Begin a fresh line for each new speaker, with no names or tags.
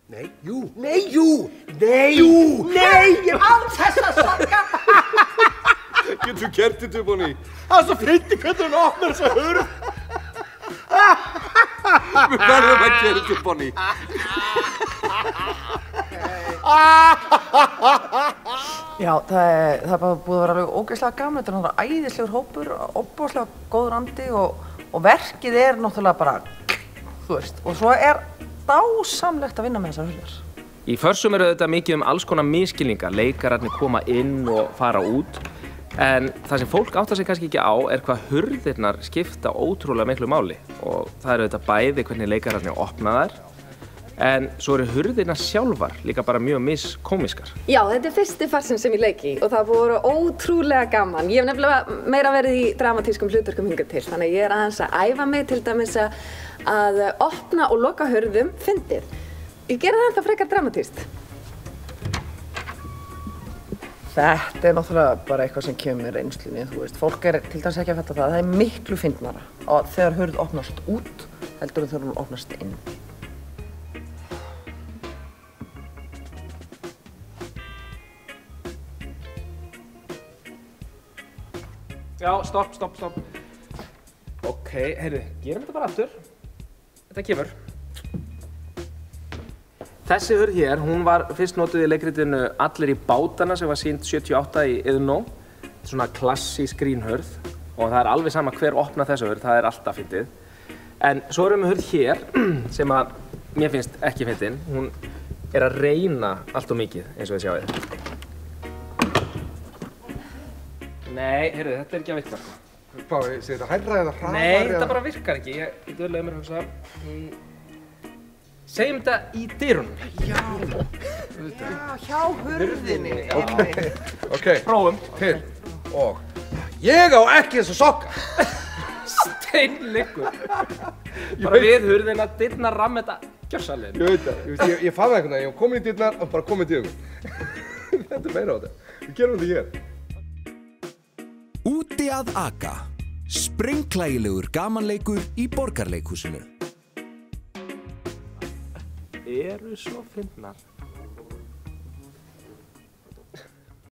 Nei, jú. Nei, jú. Nei, jú. Nei, ég á þess að sokka.
Getur þú gert þetta upp á ný?
Það er svo fyndið hvernig hún opnar þessa hurð.
Við verðum að gera þetta upp á ný.
Já, það er bara búið að vera alveg ógeðslega gaman. Þetta er náttúrulega æðislegur hópur, óbúslega góður andi og verkið er náttúrulega bara, þú veist, og svo er dásamlegt að vinna með þessar hurðir.
Í försum eru þetta mikið alls konar misskilningar, leikararnir koma inn og fara út. En það sem fólk áttar sig kannski ekki á er hvað hurðirnar skipta ótrúlega miklu máli. Og það eru þetta bæði hvernig leikararnir opna þær, en svo eru hurðirnar sjálfar líka bara mjög miskómiskar.
Já, þetta er fyrsti farsinn sem ég leik í og það búið að vera ótrúlega gaman. Ég hef nefnilega meira verið í dramatískum hlutverkum hingað til, þannig að ég er aðeins að æfa mig til dæmis að opna og loka hurðum fyndið. Ég geri það ennþá frekar dramatískt.
Þetta er náttúrulega bara eitthvað sem kemur með reynslunni, þú veist. Fólk er til dæmis ekki að fatta það er miklu fyndnara og þegar hurð opnast út heldur en þegar hún opnast inn.
Já, stopp. Ok, heyrðu, gerum þetta bara aftur. Þetta kemur. Þessi hurð hér, hún var fyrst notuð í leikritinu Allir í bátana sem var sýnd 78 í Iðnó. Þetta er svona klassísk grínhurð og það er alveg sama hver opnar þessa hurð, það er alltaf fyndið. En svo erum við hurð hér sem að mér finnst ekki fyndin. Hún er að reyna allt of mikið eins og þið sjáið. Nei, heyrðu, þetta er ekki að virka.
Hvað, sé þetta hærra eða hraðar?
Nei, þetta bara virkar ekki. Ég döðlega mér að hugsa. Segjum þetta í dyrunum.
Já, hjá hurðinni.
Ok,
Prófum.
til og ég á ekki þessa sokka.
Steinleikur. Bara við hurðina, dyrnar ramm þetta gjörsamlega.
Ég veit það, ég fann það einhvern veginn, ég var komin í dyrnar og bara komin í dyrunum. Þetta er meira á þetta. Við gerum þetta hér.
Úti að aka. Sprenghlægilegur gamanleikur í Borgarleikhúsinu.
Eru svo fyndnar.